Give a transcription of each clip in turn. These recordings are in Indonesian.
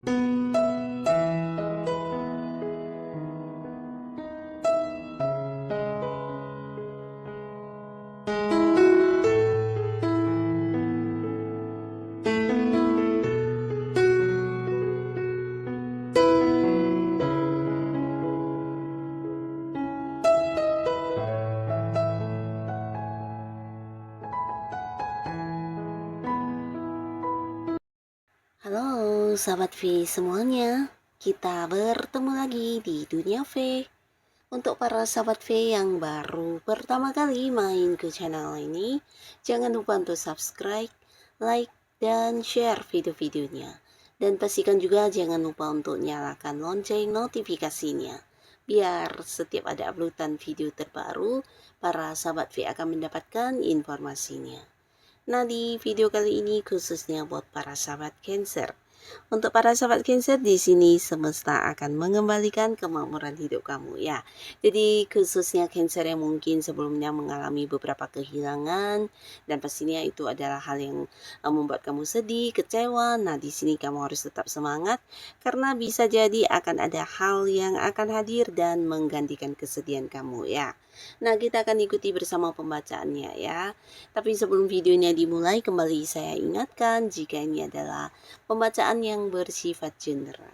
Halo sahabat V semuanya, kita bertemu lagi di Dunia V. Untuk para sahabat V yang baru pertama kali main ke channel ini, jangan lupa untuk subscribe, like, dan share video-videonya. Dan pastikan juga jangan lupa untuk nyalakan lonceng notifikasinya. Biar setiap ada uploadan video terbaru, para sahabat V akan mendapatkan informasinya. Nah, di video kali ini khususnya buat para sahabat Cancer. Untuk para sahabat Cancer, di sini semesta akan mengembalikan kemakmuran hidup kamu ya. Jadi khususnya Cancer yang mungkin sebelumnya mengalami beberapa kehilangan dan pastinya itu adalah hal yang membuat kamu sedih, kecewa. Nah, di sini kamu harus tetap semangat karena bisa jadi akan ada hal yang akan hadir dan menggantikan kesedihan kamu ya. Nah, kita akan ikuti bersama pembacaannya ya. Tapi sebelum videonya dimulai, kembali saya ingatkan jika ini adalah pembacaan yang bersifat general.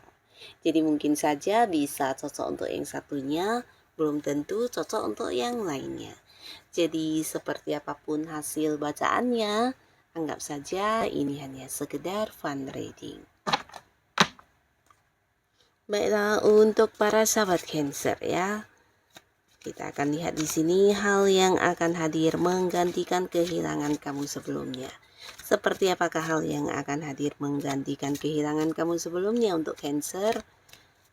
Jadi mungkin saja bisa cocok untuk yang satunya, belum tentu cocok untuk yang lainnya. Jadi seperti apapun hasil bacaannya, anggap saja ini hanya sekedar fun reading. Baiklah, untuk para sahabat Cancer ya. Kita akan lihat di sini hal yang akan hadir menggantikan kehilangan kamu sebelumnya. Seperti apakah hal yang akan hadir menggantikan kehilangan kamu sebelumnya untuk Cancer?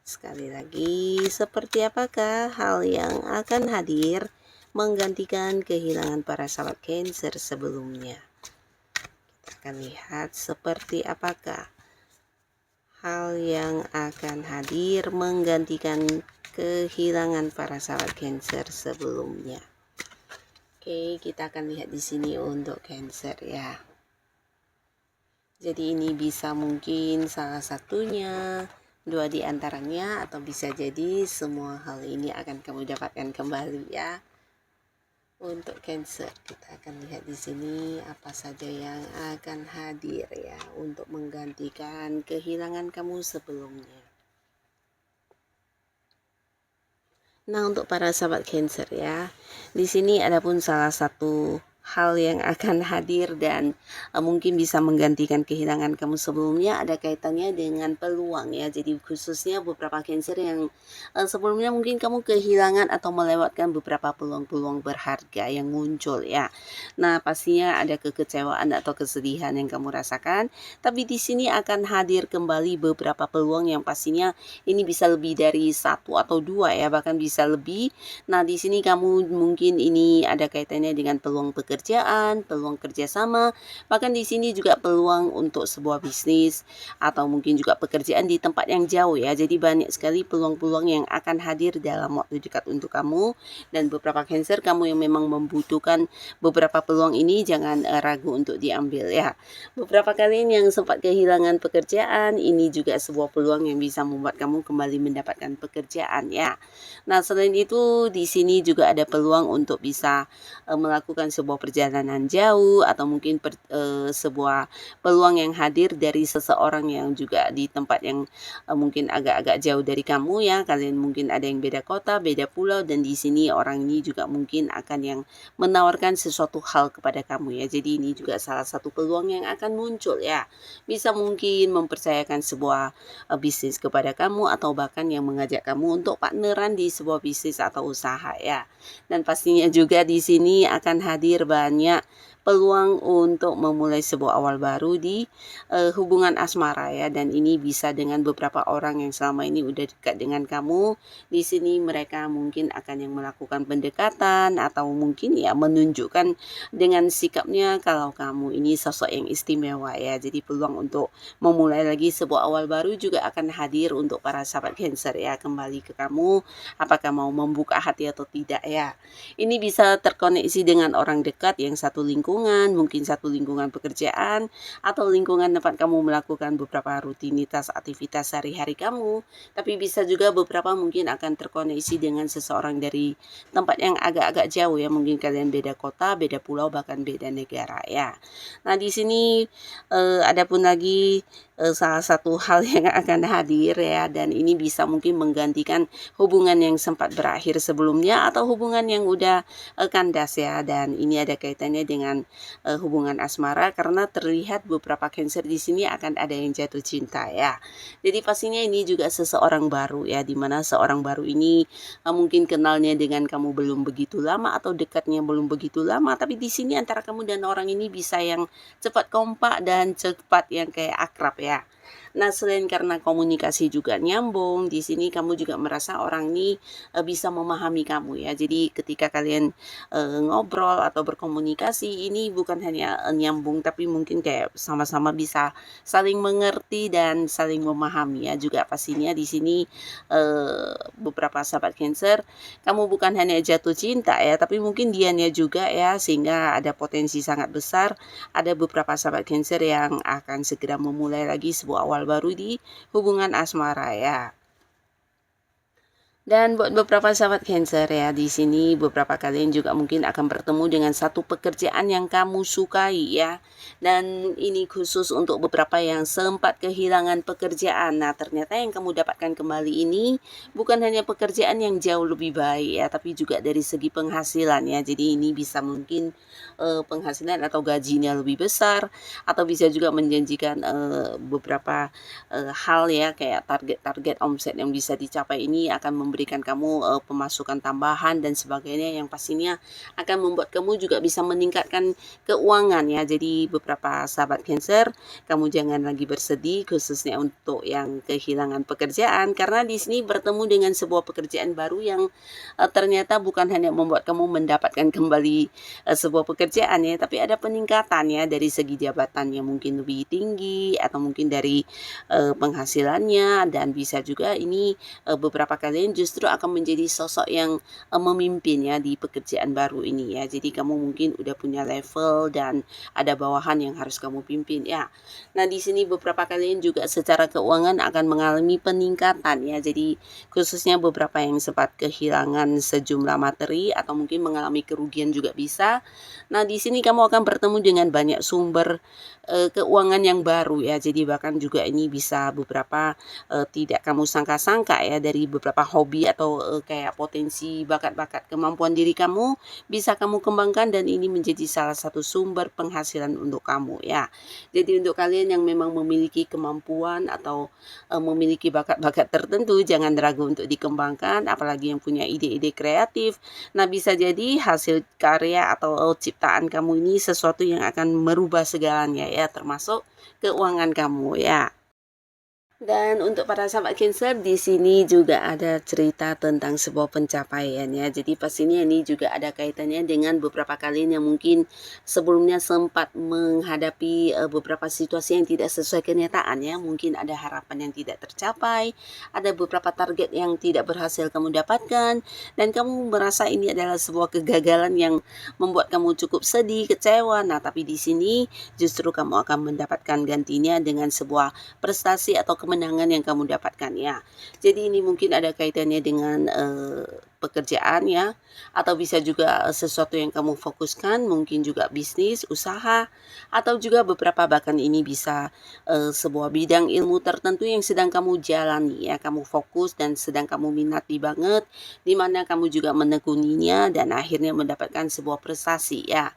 Sekali lagi, seperti apakah hal yang akan hadir menggantikan kehilangan para sahabat Cancer sebelumnya? Kita akan lihat seperti apakah hal yang akan hadir menggantikan kehilangan para sahabat Cancer sebelumnya. Oke, kita akan lihat di sini untuk Cancer ya. Jadi ini bisa mungkin salah satunya, dua di antaranya, atau bisa jadi semua hal ini akan kamu dapatkan kembali ya. Untuk Cancer, kita akan lihat di sini apa saja yang akan hadir ya untuk menggantikan kehilangan kamu sebelumnya. Nah, untuk para sahabat Cancer ya, di sini ada pun salah satu hal yang akan hadir dan mungkin bisa menggantikan kehilangan kamu sebelumnya, ada kaitannya dengan peluang ya. Jadi khususnya beberapa Cancer yang sebelumnya mungkin kamu kehilangan atau melewatkan beberapa peluang-peluang berharga yang muncul ya. Nah, pastinya ada kekecewaan atau kesedihan yang kamu rasakan, tapi di sini akan hadir kembali beberapa peluang yang pastinya ini bisa lebih dari satu atau dua ya, bahkan bisa lebih. Nah, di sini kamu mungkin ini ada kaitannya dengan peluang pekerjaan, peluang kerjasama, bahkan di sini juga peluang untuk sebuah bisnis atau mungkin juga pekerjaan di tempat yang jauh ya. Jadi banyak sekali peluang-peluang yang akan hadir dalam waktu dekat untuk kamu, dan beberapa Cancer kamu yang memang membutuhkan beberapa peluang ini jangan ragu untuk diambil ya. Beberapa kalian yang sempat kehilangan pekerjaan, ini juga sebuah peluang yang bisa membuat kamu kembali mendapatkan pekerjaan ya. Nah, selain itu di sini juga ada peluang untuk bisa melakukan sebuah perjalanan jauh atau mungkin sebuah peluang yang hadir dari seseorang yang juga di tempat yang mungkin agak-agak jauh dari kamu ya. Kalian mungkin ada yang beda kota, beda pulau, dan di sini orang ini juga mungkin akan yang menawarkan sesuatu hal kepada kamu ya. Jadi ini juga salah satu peluang yang akan muncul ya. Bisa mungkin mempercayakan sebuah bisnis kepada kamu atau bahkan yang mengajak kamu untuk partneran di sebuah bisnis atau usaha ya. Dan pastinya juga di sini akan hadir banyak peluang untuk memulai sebuah awal baru di hubungan asmara ya, dan ini bisa dengan beberapa orang yang selama ini udah dekat dengan kamu. Di sini mereka mungkin akan yang melakukan pendekatan atau mungkin ya menunjukkan dengan sikapnya kalau kamu ini sosok yang istimewa ya. Jadi peluang untuk memulai lagi sebuah awal baru juga akan hadir untuk para sahabat Cancer ya, kembali ke kamu apakah mau membuka hati atau tidak ya. Ini bisa terkoneksi dengan orang dekat yang satu lingkungan lingkungan, mungkin satu lingkungan pekerjaan, atau lingkungan tempat kamu melakukan beberapa rutinitas aktivitas sehari-hari kamu, tapi bisa juga beberapa mungkin akan terkoneksi dengan seseorang dari tempat yang agak-agak jauh ya, mungkin kalian beda kota, beda pulau, bahkan beda negara ya. Nah, di sini ada pun lagi salah satu hal yang akan hadir ya, dan ini bisa mungkin menggantikan hubungan yang sempat berakhir sebelumnya atau hubungan yang udah kandas ya, dan ini ada kaitannya dengan hubungan asmara karena terlihat beberapa Cancer di sini akan ada yang jatuh cinta ya. Jadi pastinya ini juga seseorang baru ya, dimana seorang baru ini mungkin kenalnya dengan kamu belum begitu lama atau dekatnya belum begitu lama, tapi di sini antara kamu dan orang ini bisa yang cepat kompak dan cepat yang kayak akrab ya. Nah, selain karena komunikasi juga nyambung, di sini kamu juga merasa orang ini bisa memahami kamu ya. Jadi ketika kalian ngobrol atau berkomunikasi, ini bukan hanya nyambung, tapi mungkin kayak sama-sama bisa saling mengerti dan saling memahami ya. Juga pastinya di sini beberapa sahabat Cancer, kamu bukan hanya jatuh cinta ya, tapi mungkin dianya juga ya, sehingga ada potensi sangat besar ada beberapa sahabat Cancer yang akan segera memulai lagi sebuah awal baru di hubungan asmara ya. Dan buat beberapa sahabat Cancer ya, di sini beberapa kalian juga mungkin akan bertemu dengan satu pekerjaan yang kamu sukai ya. Dan ini khusus untuk beberapa yang sempat kehilangan pekerjaan. Nah, ternyata yang kamu dapatkan kembali ini bukan hanya pekerjaan yang jauh lebih baik ya, tapi juga dari segi penghasilan ya. Jadi ini bisa mungkin penghasilan atau gajinya lebih besar, atau bisa juga menjanjikan beberapa hal ya, kayak target-target omset yang bisa dicapai ini akan memberikan kamu pemasukan tambahan dan sebagainya, yang pastinya akan membuat kamu juga bisa meningkatkan keuangan ya. Jadi beberapa sahabat Cancer, kamu jangan lagi bersedih khususnya untuk yang kehilangan pekerjaan, karena di sini bertemu dengan sebuah pekerjaan baru yang ternyata bukan hanya membuat kamu mendapatkan kembali sebuah pekerjaan ya, tapi ada peningkatan ya dari segi jabatannya mungkin lebih tinggi, atau mungkin dari penghasilannya, dan bisa juga ini beberapa kalian justru akan menjadi sosok yang memimpin ya di pekerjaan baru ini ya. Jadi kamu mungkin udah punya level dan ada bawahan yang harus kamu pimpin ya. Nah, di sini beberapa kalian juga secara keuangan akan mengalami peningkatan ya. Jadi khususnya beberapa yang sempat kehilangan sejumlah materi atau mungkin mengalami kerugian juga bisa. Nah, di sini kamu akan bertemu dengan banyak sumber keuangan yang baru ya. Jadi bahkan juga ini bisa beberapa tidak kamu sangka-sangka ya, dari beberapa hobi atau kayak potensi bakat-bakat kemampuan diri kamu bisa kamu kembangkan, dan ini menjadi salah satu sumber penghasilan untuk kamu ya. Jadi untuk kalian yang memang memiliki kemampuan atau memiliki bakat-bakat tertentu, jangan ragu untuk dikembangkan, apalagi yang punya ide-ide kreatif. Nah, bisa jadi hasil karya atau ciptaan kamu ini sesuatu yang akan merubah segalanya ya, termasuk keuangan kamu ya. Dan untuk para sahabat Cancer, di sini juga ada cerita tentang sebuah pencapaian ya. Jadi pastinya ini juga ada kaitannya dengan beberapa kalian yang mungkin sebelumnya sempat menghadapi beberapa situasi yang tidak sesuai kenyataan ya. Mungkin ada harapan yang tidak tercapai, ada beberapa target yang tidak berhasil kamu dapatkan, dan kamu merasa ini adalah sebuah kegagalan yang membuat kamu cukup sedih, kecewa. Nah, tapi di sini justru kamu akan mendapatkan gantinya dengan sebuah prestasi atau kemenangan yang kamu dapatkan ya. Jadi ini mungkin ada kaitannya dengan pekerjaan ya, atau bisa juga sesuatu yang kamu fokuskan, mungkin juga bisnis, usaha, atau juga beberapa bahkan ini bisa sebuah bidang ilmu tertentu yang sedang kamu jalani ya, kamu fokus dan sedang kamu minati banget, dimana kamu juga menekuninya dan akhirnya mendapatkan sebuah prestasi ya.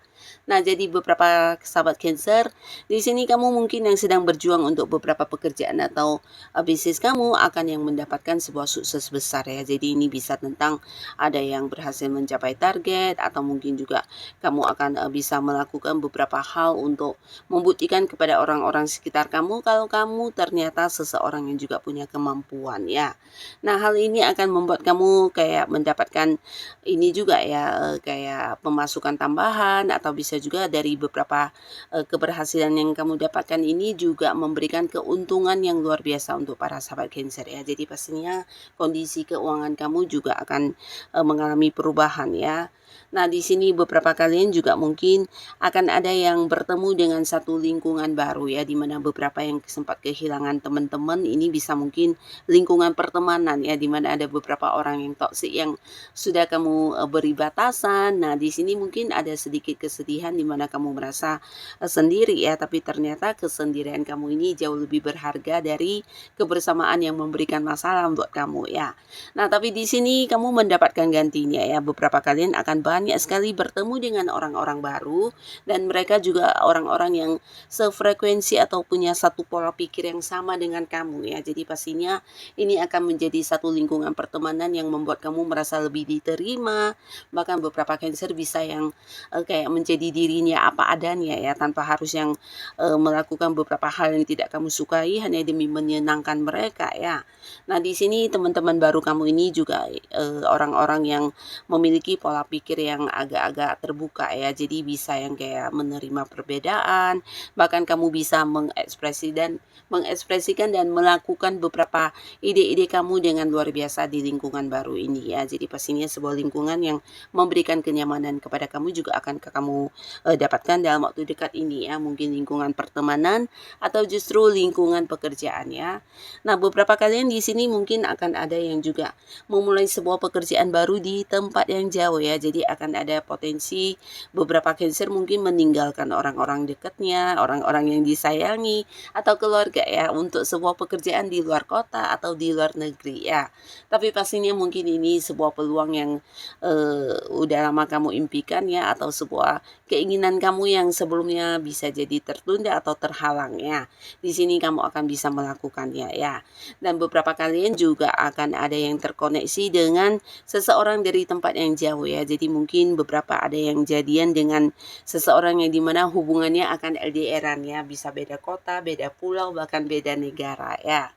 Nah, jadi beberapa sahabat Cancer, di sini kamu mungkin yang sedang berjuang untuk beberapa pekerjaan atau bisnis kamu akan yang mendapatkan sebuah sukses besar ya. Jadi ini bisa tentang ada yang berhasil mencapai target, atau mungkin juga kamu akan bisa melakukan beberapa hal untuk membuktikan kepada orang-orang sekitar kamu kalau kamu ternyata seseorang yang juga punya kemampuan ya. Nah, hal ini akan membuat kamu kayak mendapatkan ini juga ya, kayak pemasukan tambahan, atau bisa juga dari beberapa keberhasilan yang kamu dapatkan ini juga memberikan keuntungan yang luar biasa untuk para sahabat Cancer ya. Jadi pastinya kondisi keuangan kamu juga akan mengalami perubahan ya. Nah, di sini beberapa kalian juga mungkin akan ada yang bertemu dengan satu lingkungan baru ya, di mana beberapa yang sempat kehilangan teman-teman ini bisa mungkin lingkungan pertemanan ya, di mana ada beberapa orang yang toksik yang sudah kamu beri batasan. Nah, di sini mungkin ada sedikit kesedihan di mana kamu merasa sendiri ya, tapi ternyata kesendirian kamu ini jauh lebih berharga dari kebersamaan yang memberikan masalah buat kamu ya. Nah, tapi di sini kamu mendapatkan gantinya ya. Beberapa kalian akan banyak sekali bertemu dengan orang-orang baru dan mereka juga orang-orang yang sefrekuensi atau punya satu pola pikir yang sama dengan kamu ya. Jadi pastinya ini akan menjadi satu lingkungan pertemanan yang membuat kamu merasa lebih diterima. Bahkan beberapa Cancer bisa yang kayak menjadi dirinya apa adanya ya, tanpa harus yang melakukan beberapa hal yang tidak kamu sukai hanya demi menyenangkan mereka ya. Nah, di sini teman-teman baru kamu ini juga orang-orang yang memiliki pola pikir yang agak-agak terbuka ya. Jadi bisa yang kayak menerima perbedaan, bahkan kamu bisa mengekspresikan dan melakukan beberapa ide-ide kamu dengan luar biasa di lingkungan baru ini ya. Jadi pastinya sebuah lingkungan yang memberikan kenyamanan kepada kamu juga akan kamu dapatkan dalam waktu dekat ini ya. Mungkin lingkungan pertemanan atau justru lingkungan pekerjaan ya. Nah, beberapa kalian di sini mungkin akan ada yang juga memulai sebuah pekerjaan baru di tempat yang jauh ya. Jadi akan ada potensi beberapa Cancer mungkin meninggalkan orang-orang dekatnya, orang-orang yang disayangi atau keluarga ya untuk sebuah pekerjaan di luar kota atau di luar negeri ya. Tapi pastinya mungkin ini sebuah peluang yang udah lama kamu impikan ya, atau sebuah keinginan kamu yang sebelumnya bisa jadi tertunda atau terhalang ya. Di sini kamu akan bisa melakukannya ya. Dan beberapa kalian juga akan ada yang terkoneksi dengan seseorang dari tempat yang jauh ya. Jadi mungkin beberapa ada yang jadian dengan seseorang yang dimana hubungannya akan LDR-an ya. Bisa beda kota, beda pulau, bahkan beda negara ya.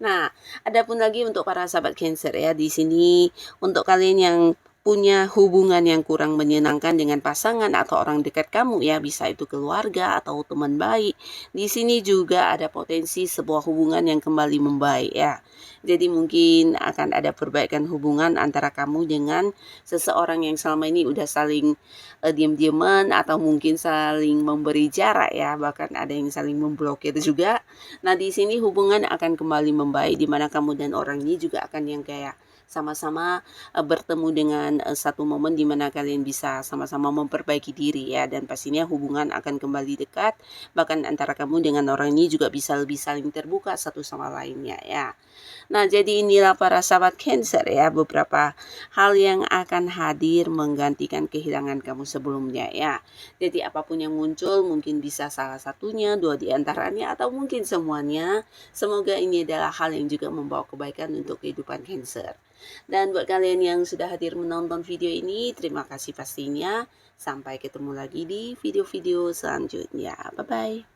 Nah, adapun lagi untuk para sahabat Cancer ya, di sini untuk kalian yang punya hubungan yang kurang menyenangkan dengan pasangan atau orang dekat kamu ya, bisa itu keluarga atau teman baik. Di sini juga ada potensi sebuah hubungan yang kembali membaik ya. Jadi mungkin akan ada perbaikan hubungan antara kamu dengan seseorang yang selama ini udah saling diam-diaman atau mungkin saling memberi jarak ya, bahkan ada yang saling memblokir juga. Nah, di sini hubungan akan kembali membaik di mana kamu dan orang ini juga akan yang kayak sama-sama bertemu dengan satu momen di mana kalian bisa sama-sama memperbaiki diri ya, dan pastinya hubungan akan kembali dekat, bahkan antara kamu dengan orang ini juga bisa lebih saling terbuka satu sama lainnya ya. Nah, jadi inilah para sahabat Cancer ya, beberapa hal yang akan hadir menggantikan kehilangan kamu sebelumnya ya. Jadi apapun yang muncul mungkin bisa salah satunya, dua di antaranya, atau mungkin semuanya. Semoga ini adalah hal yang juga membawa kebaikan untuk kehidupan Cancer. Dan buat kalian yang sudah hadir menonton video ini, terima kasih pastinya. Sampai ketemu lagi di video-video selanjutnya. Bye-bye.